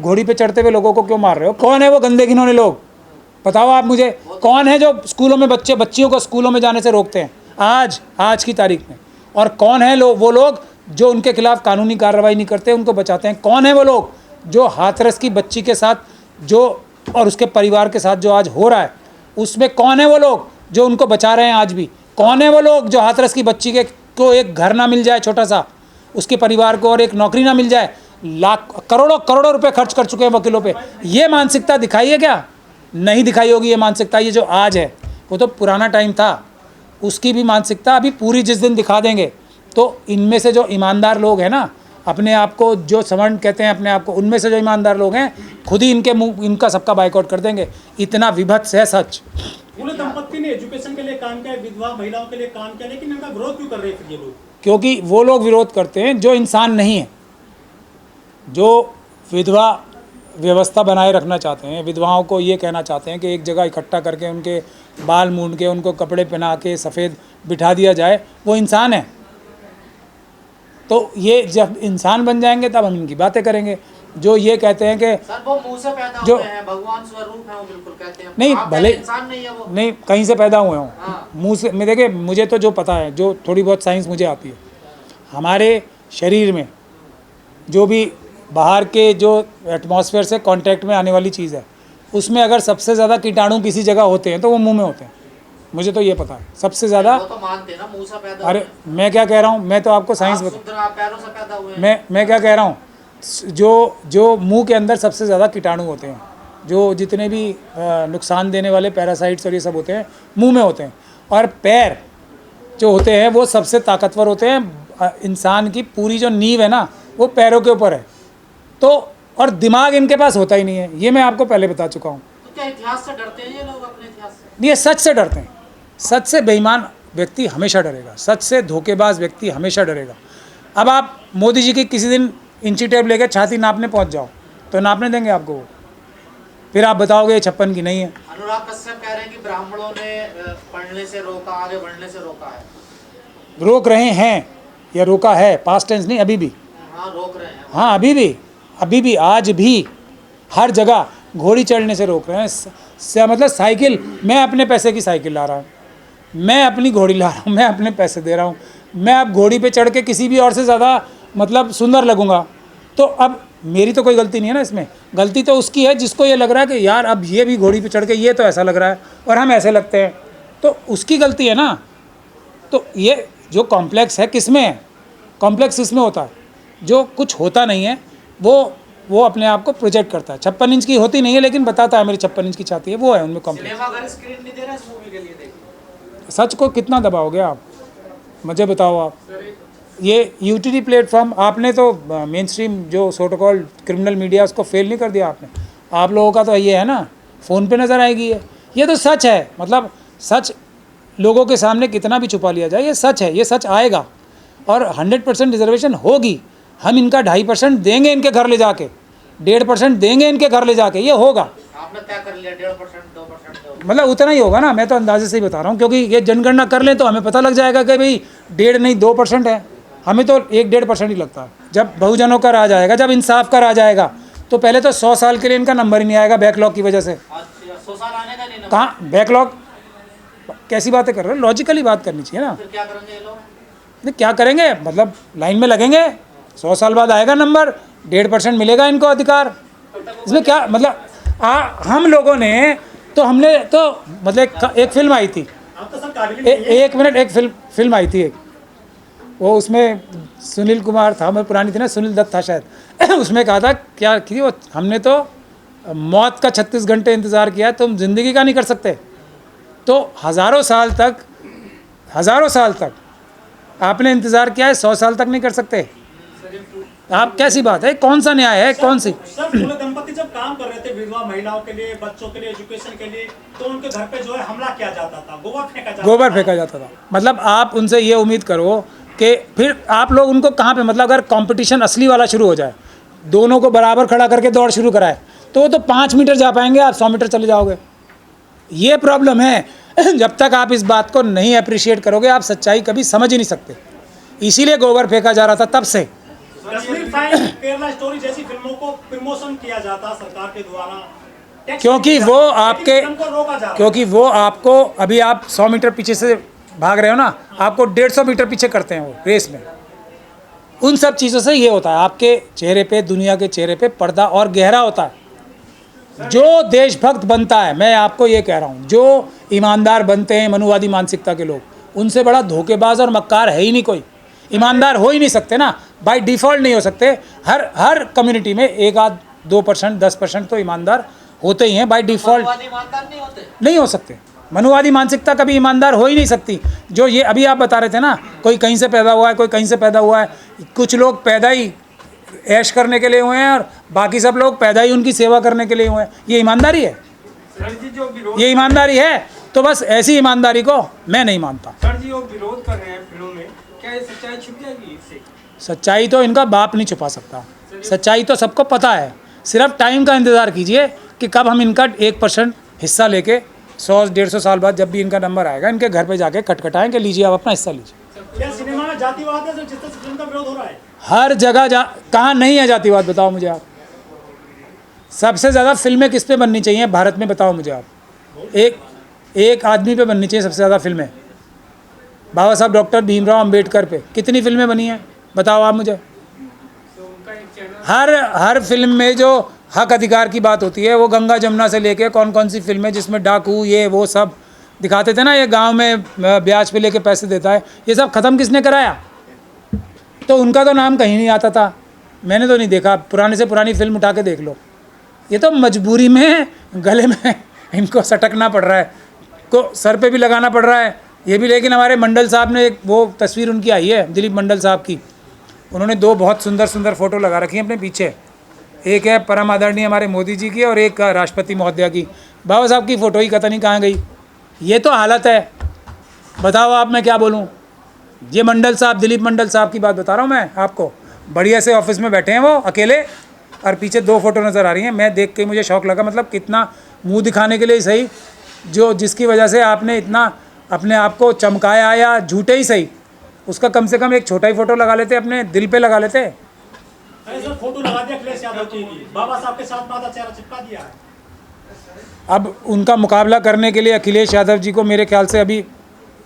घोड़ी पे चढ़ते हुए लोगों को क्यों मार रहे हो? कौन है वो गंदे घिनौने लोग? बताओ आप मुझे, कौन है जो स्कूलों में बच्चियों को स्कूलों में जाने से रोकते हैं आज की तारीख में? और कौन है वो लोग जो उनके खिलाफ कानूनी कार्रवाई नहीं करते, उनको बचाते हैं? कौन है वो लोग जो हाथरस की बच्ची के साथ जो और उसके परिवार के साथ जो आज हो रहा है, उसमें कौन है वो लोग जो उनको बचा रहे हैं आज भी? कौन है वो लोग जो हाथरस की बच्ची को एक घर ना मिल जाए छोटा सा, उसके परिवार को, और एक नौकरी ना मिल जाए? लाख करोड़ों रुपए खर्च कर चुके हैं वकीलों पे। ये मानसिकता दिखाई है क्या? नहीं दिखाई होगी ये मानसिकता। ये जो आज है वो तो पुराना टाइम था, उसकी भी मानसिकता अभी पूरी जिस दिन दिखा देंगे। तो इनमें से जो ईमानदार लोग हैं ना, अपने आप को जो सवर्ण कहते हैं अपने आप को, उनमें से जो ईमानदार लोग हैं खुद ही इनका सबका बाइकआउट कर देंगे। इतना विभत्स है सच। पूरे दंपत्ति ने एजुकेशन के लिए काम किया, विधवा महिलाओं के लिए काम किया, लेकिन इनका विरोध क्यों कर रहे थे ये लोग? क्योंकि वो लोग विरोध करते हैं जो इंसान नहीं है, जो विधवा व्यवस्था बनाए रखना चाहते हैं, विधवाओं को ये कहना चाहते हैं कि एक जगह इकट्ठा करके उनके बाल मूंड के, उनको कपड़े पहना के सफ़ेद बिठा दिया जाए। वो इंसान है, तो ये जब इंसान बन जाएंगे तब हम इनकी बातें करेंगे। जो ये कहते हैं कि सर वो मुंह से पैदा जो हुए हैं, भगवान स्वरूप हैं, वो बिल्कुल कहते हैं। नहीं, आप भले इंसान नहीं है वो। नहीं, कहीं से पैदा हुए हों, हाँ। मुंह से। मैं देखिए, मुझे तो जो पता है, जो थोड़ी बहुत साइंस मुझे आती है, हमारे शरीर में जो भी बाहर के जो एटमॉस्फेयर से कांटेक्ट में आने वाली चीज़ है, उसमें अगर सबसे ज़्यादा कीटाणु किसी जगह होते हैं तो वो मुंह में होते हैं। मुझे तो ये पता है सबसे ज़्यादा। वो तो मानते हैं ना, मुंह से पैदा अरे हुए मैं क्या कह रहा हूँ, मैं तो आपको साइंस हैं। बता, आप पैरों से पैदा हुए हैं। मैं क्या कह रहा हूँ, जो मुंह के अंदर सबसे ज़्यादा कीटाणु होते हैं, जो जितने भी नुकसान देने वाले पैरासाइट्स और ये सब होते हैं, मुंह में होते हैं। और पैर जो होते हैं वो सबसे ताकतवर होते हैं। इंसान की पूरी जो नींव है ना, वो पैरों के ऊपर है। तो और दिमाग इनके पास होता ही नहीं है, ये मैं आपको पहले बता चुका हूँ। तो क्या इतिहास से डरते हैं ये लोग, अपने इतिहास से? ये सच से डरते हैं। सच से बेईमान व्यक्ति हमेशा डरेगा, सच से धोखेबाज व्यक्ति हमेशा डरेगा। अब आप मोदी जी की किसी दिन इंची टेप लेकर छाती नापने पहुंच जाओ तो नापने देंगे आपको वो? फिर आप बताओगे 56 की नहीं है। अनुराग कश्यप कह रहे हैं कि ब्राह्मणों ने पढ़ने से रोका, आगे बढ़ने से रोका है। रोक रहे हैं या रोका है, पास्ट टेंस नहीं, अभी भी। हाँ, रोक रहे हैं। हाँ, अभी भी आज भी हर जगह घोड़ी चढ़ने से रोक रहे हैं। मतलब साइकिल, मैं अपने पैसे की साइकिल ला रहा हूँ, मैं अपनी घोड़ी ला रहा हूँ, मैं अपने पैसे दे रहा हूँ। मैं अब घोड़ी पे चढ़ के किसी भी और से ज़्यादा मतलब सुंदर लगूंगा, तो अब मेरी तो कोई गलती नहीं है ना इसमें। गलती तो उसकी है जिसको ये लग रहा है कि यार अब ये भी घोड़ी पे चढ़ के ये तो ऐसा लग रहा है और हम ऐसे लगते हैं, तो उसकी गलती है ना। तो ये जो कॉम्प्लेक्स है, किस में है? कॉम्प्लेक्स इसमें होता है जो कुछ होता नहीं है, वो अपने आप को प्रोजेक्ट करता है। 56 इंच की होती नहीं है लेकिन बताता है मेरी 56 इंच की छाती है, वो है उनमें कॉम्प्लेक्स। सिनेमा घर स्क्रीन नहीं दे रहा इस मूवी के लिए, देखिए। सच को कितना दबाओगे आप, मुझे बताओ आप। ये यूटीटी प्लेटफॉर्म, आपने तो मेन स्ट्रीम जो सो कॉल्ड क्रिमिनल मीडिया, उसको फेल नहीं कर दिया आपने। आप लोगों का तो ये है ना, फ़ोन पे नज़र आएगी ये तो सच है। मतलब सच लोगों के सामने कितना भी छुपा लिया जाए, ये सच है, ये सच आएगा और 100% रिजर्वेशन होगी। हम इनका 2.5% देंगे इनके घर ले जाके, 1.5% देंगे इनके घर ले जाके, ये होगा। आपने तय कर लिया 1.5%, 2%? मतलब उतना ही होगा ना, मैं तो अंदाजे से ही बता रहा हूँ, क्योंकि ये जनगणना कर लें तो हमें पता लग जाएगा कि भाई 1.5 नहीं 2% है। हमें तो 1-1.5% ही लगता है। जब बहुजनों का राज आएगा, जब इंसाफ का राज आएगा, तो पहले तो 100 साल के लिए इनका नंबर ही नहीं आएगा बैकलॉग की वजह से। अच्छा, 100 साल आने का नहीं? कहाँ बैकलॉग, कैसी बातें कर रहे हो? लॉजिकली बात करनी चाहिए ना। फिर क्या करेंगे ये लोग? नहीं, क्या करेंगे, मतलब लाइन में लगेंगे, 100 साल बाद आएगा नंबर, 1.5% मिलेगा इनको अधिकार। इसमें क्या मतलब, हम लोगों ने तो हमने तो मतलब एक फिल्म आई थी, एक मिनट, एक फिल्म आई थी एक, वो उसमें सुनील कुमार था, मैं पुरानी थी ना, सुनील दत्त था शायद उसमें कहा था क्या कि वो, हमने तो मौत का 36 घंटे इंतज़ार किया, तुम जिंदगी का नहीं कर सकते। तो हज़ारों साल तक आपने इंतज़ार किया है, 100 साल तक नहीं कर सकते आप? कैसी बात है, कौन सा न्याय है, कौन सी? सर, पूरे दंपति जब काम कर रहे थे विधवा महिलाओं के लिए, बच्चों के लिए, एजुकेशन के लिए, तो उनके घर पे जो है हमला किया जाता था, गोबर फेंका जाता था। मतलब आप उनसे ये उम्मीद करो कि फिर आप लोग उनको कहाँ पे, मतलब अगर कंपटीशन असली वाला शुरू हो जाए, दोनों को बराबर खड़ा करके दौड़ शुरू कराए, तो वो तो 5 मीटर जा पाएंगे, आप 100 मीटर चले जाओगे। ये प्रॉब्लम है। जब तक आप इस बात को नहीं अप्रिशिएट करोगे, आप सच्चाई कभी समझ ही नहीं सकते। इसीलिए गोबर फेंका जा रहा था तब से, कश्मीर फाइल, केरला स्टोरी जैसी फिल्मों को प्रमोशन किया जाता सरकार के द्वारा, टैक्स क्योंकि दिया वो जाता, लेकिन आपके फिल्म को रोका जा रहा है। क्योंकि वो आपको अभी आप 100 मीटर पीछे से भाग रहे हो ना, आपको 150 मीटर पीछे करते हैं वो रेस में। उन सब चीज़ों से ये होता है, आपके चेहरे पे, दुनिया के चेहरे पे पर्दा और गहरा होता है। जो देशभक्त बनता है, मैं आपको ये कह रहा हूँ, जो ईमानदार बनते हैं मनुवादी मानसिकता के लोग, उनसे बड़ा धोखेबाज और मक्कार है ही नहीं कोई। ईमानदार हो ही नहीं सकते ना, बाय डिफ़ॉल्ट नहीं हो सकते। हर कम्युनिटी में 1-2%, 10% तो ईमानदार होते ही हैं बाय डिफ़ॉल्ट। ईमानदार नहीं होते, नहीं हो सकते। मनुवादी मानसिकता कभी ईमानदार हो ही नहीं सकती। जो ये अभी आप बता रहे थे ना, कोई कहीं से पैदा हुआ है, कोई कहीं से पैदा हुआ है। कुछ लोग पैदा ही ऐश करने के लिए हुए हैं और बाकी सब लोग पैदा ही उनकी सेवा करने के लिए हुए हैं। ये ईमानदारी है? सर जी जो विरोध, ये ईमानदारी है? तो बस ऐसी ईमानदारी को मैं नहीं मानता। सर जी वो विरोध कर रहे हैं फिल्मों में, क्या ये सच्चाई छिप जाएगी इससे? सच्चाई तो इनका बाप नहीं छुपा सकता। सच्चाई तो सबको पता है। सिर्फ टाइम का इंतज़ार कीजिए कि कब हम इनका 1% हिस्सा लेके 100-150 साल बाद जब भी इनका नंबर आएगा, इनके घर पे जाके खटखटाएं कि लीजिए आप अपना हिस्सा लीजिए। क्या सिनेमा में जातिवाद है जिस तरह से फिल्म का विरोध हो रहा है? हर जगह कहाँ नहीं है जातिवाद, बताओ मुझे आप। सबसे ज़्यादा फिल्में किस पे बननी चाहिए भारत में, बताओ मुझे आप। एक आदमी पे बननी चाहिए सबसे ज़्यादा फिल्में, बाबा साहब डॉक्टर भीमराव अंबेडकर पे। कितनी फिल्में बनी हैं बताओ आप मुझे। हर फिल्म में जो हक अधिकार की बात होती है, वो गंगा जमुना से लेके कौन कौन सी फिल्में जिसमें डाकू ये वो सब दिखाते थे ना, ये गांव में ब्याज पे लेके पैसे देता है, ये सब ख़त्म किसने कराया? तो उनका तो नाम कहीं नहीं आता था, मैंने तो नहीं देखा। पुराने से पुरानी फिल्म उठा के देख लो। ये तो मजबूरी में गले में इनको सटकना पड़ रहा है, को सर पे भी लगाना पड़ रहा है ये भी। लेकिन हमारे मंडल साहब ने एक वो तस्वीर उनकी आई है, दिलीप मंडल साहब की, उन्होंने 2 बहुत सुंदर सुंदर फ़ोटो लगा रखी हैं अपने पीछे। एक है परम आदरणीय हमारे मोदी जी की और एक राष्ट्रपति महोदया की। बाबा साहब की फ़ोटो ही पता नहीं कहाँ गई। ये तो हालत है, बताओ आप, मैं क्या बोलूँ। ये मंडल साहब, दिलीप मंडल साहब की बात बता रहा हूँ मैं आपको। बढ़िया से ऑफिस में बैठे हैं वो अकेले, और पीछे 2 फोटो नज़र आ रही हैं। मैं देख के मुझे शौक़ लगा, मतलब कितना मुंह दिखाने के लिए ही सही, जो जिसकी वजह से आपने इतना अपने आप को चमकाया या झूठे ही सही, उसका कम से कम एक छोटा ही फ़ोटो लगा लेते, अपने दिल पे लगा लेते। अरे सर, फोटो लगा दिया अखिलेश यादव की, बाबा साहब के साथ माथा चेहरा चिपका दिया है। अब उनका मुकाबला करने के लिए अखिलेश यादव जी को मेरे ख्याल से अभी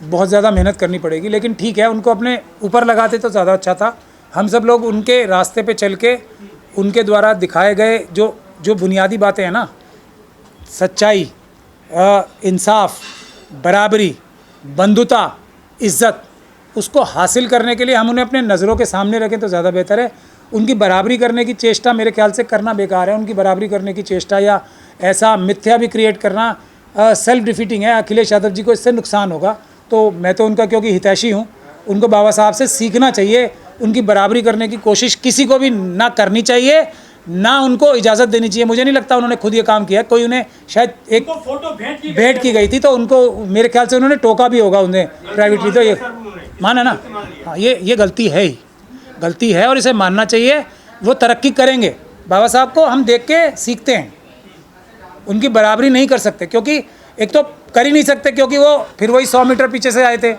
बहुत ज़्यादा मेहनत करनी पड़ेगी, लेकिन ठीक है, उनको अपने ऊपर लगाते तो ज़्यादा अच्छा था। हम सब लोग उनके रास्ते पे चल के, उनके द्वारा दिखाए गए जो बुनियादी बातें हैं ना, सच्चाई, इंसाफ, बराबरी, बंधुता, इज़्ज़त, उसको हासिल करने के लिए हम उन्हें अपने नज़रों के सामने रखें तो ज़्यादा बेहतर है। उनकी बराबरी करने की चेष्टा मेरे ख्याल से करना बेकार है। उनकी बराबरी करने की चेष्टा या ऐसा मिथ्या भी क्रिएट करना सेल्फ डिफीटिंग है। अखिलेश यादव जी को इससे नुकसान होगा। तो मैं तो उनका क्योंकि हितैषी हूँ, उनको बाबा साहब से सीखना चाहिए। उनकी बराबरी करने की कोशिश किसी को भी ना करनी चाहिए, ना उनको इजाज़त देनी चाहिए। मुझे नहीं लगता उन्होंने खुद ये काम किया, कोई उन्हें शायद एक उनको फोटो भेंट की गई थी, तो उनको मेरे ख्याल से उन्होंने टोका भी होगा उन्हें प्राइवेटली। तो ये माना ना, हाँ, ये गलती है ही, गलती है और इसे मानना चाहिए। वो तरक्की करेंगे, बाबा साहब को हम देख के सीखते हैं। उनकी बराबरी नहीं कर सकते, क्योंकि एक तो कर ही नहीं सकते, क्योंकि वो फिर वही 100 मीटर पीछे से आए थे।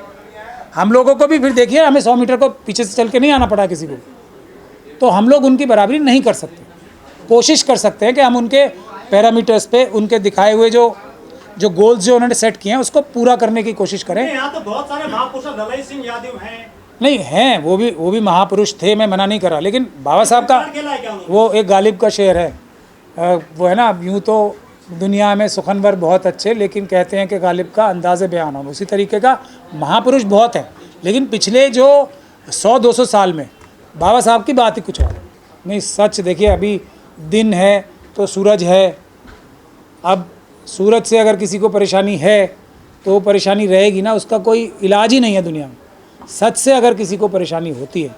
हम लोगों को भी फिर देखिए, हमें 100 मीटर को पीछे से चल के नहीं आना पड़ा किसी को, तो हम लोग उनकी बराबरी नहीं कर सकते। कोशिश कर सकते हैं कि हम उनके पैरामीटर्स पे, उनके दिखाए हुए जो गोल्स जो उन्होंने सेट किए हैं, उसको पूरा करने की कोशिश करें। यहाँ तो बहुत सारे महापुरुष दलाई सिंह यादव हैं, नहीं हैं, वो भी महापुरुष थे, मैं मना नहीं कर रहा, लेकिन बाबा साहब का खेला है क्या उन्होंने? वो एक गालिब का शेर है, वो है ना, यूँ तो दुनिया में सुखनवर बहुत अच्छे, लेकिन कहते हैं कि गालिब का अंदाज़े बयान हो। उसी तरीके का महापुरुष बहुत है, लेकिन पिछले जो 100-200 साल में बाबा साहब की बात ही कुछ और नहीं। सच देखिए, अभी दिन है तो सूरज है। अब सूरज से अगर किसी को परेशानी है तो वो परेशानी रहेगी ना, उसका कोई इलाज ही नहीं है दुनिया में। सच से अगर किसी को परेशानी होती है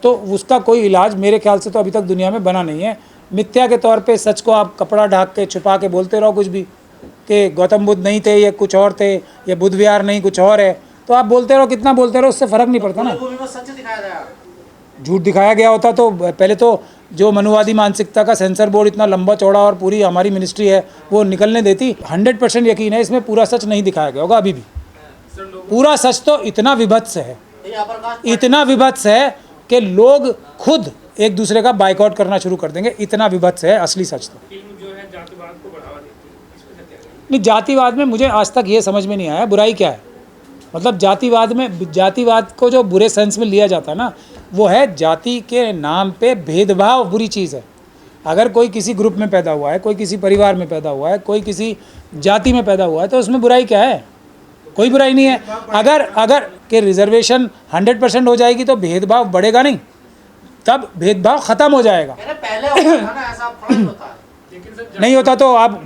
तो उसका कोई इलाज मेरे ख्याल से तो अभी तक दुनिया में बना नहीं है। मिथ्या के तौर पे सच को आप कपड़ा ढाक के छुपा के बोलते रहो कुछ भी, कि गौतम बुद्ध नहीं थे, ये कुछ और थे, ये बुद्ध विहार नहीं कुछ और है, तो आप बोलते रहो, कितना बोलते रहो, उससे फ़र्क नहीं पड़ता ना। भूमि में सच दिखाया गया, झूठ दिखाया गया होता तो पहले तो जो मनुवादी मानसिकता का सेंसर बोर्ड इतना लंबा चौड़ा और पूरी हमारी मिनिस्ट्री है वो निकलने देती। 100% यकीन है इसमें पूरा सच नहीं दिखाया गया होगा अभी भी। पूरा सच तो इतना विभत्स है, ये अपर कास्ट इतना विभत्स है कि लोग खुद एक दूसरे का बाइकआउट करना शुरू कर देंगे। इतना विभत्स है असली सच तो। फिल्म जो है जातिवाद को बढ़ावा देती है, इस पर क्या कहेंगे? नहीं, जातिवाद में मुझे आज तक ये समझ में नहीं आया बुराई क्या है। मतलब जातिवाद को जो बुरे सेंस में लिया जाता है ना, वो है जाति के नाम पे भेदभाव बुरी चीज़ है। अगर कोई किसी ग्रुप में पैदा हुआ है, कोई किसी परिवार में पैदा हुआ है, कोई किसी जाति में पैदा हुआ है, तो उसमें बुराई क्या है? कोई बुराई नहीं है। अगर कि रिजर्वेशन 100% हो जाएगी तो भेदभाव बढ़ेगा नहीं, तब भेदभाव ख़त्म हो जाएगा। पहले होता था ना ऐसा, अब थोड़ा ही होता है। लेकिन सर नहीं होता तो आप